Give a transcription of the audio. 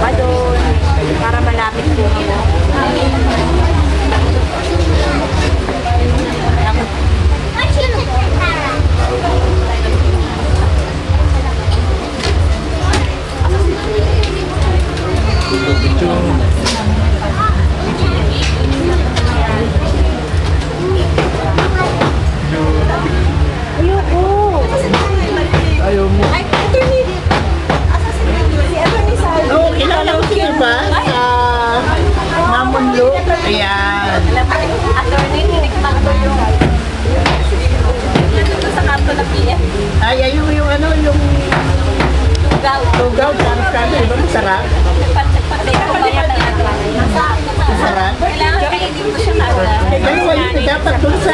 ka doon para malapit po mo. Ayaw mo. Ay, ito ni si Atty. Salvi. Oo, kilala ko siya ba? Sa Mamunlo. Ayan. Attorney, hindi ka magtulong. Nandito sa kanto na PF. Ay, ayun yung ano, yung Tugaw. tugaw, kano, iba masarap? Patay ko ba yan talaga? Masarap? Kailangan kainin mo siya kagad. Dalawa yun, dapat dun sa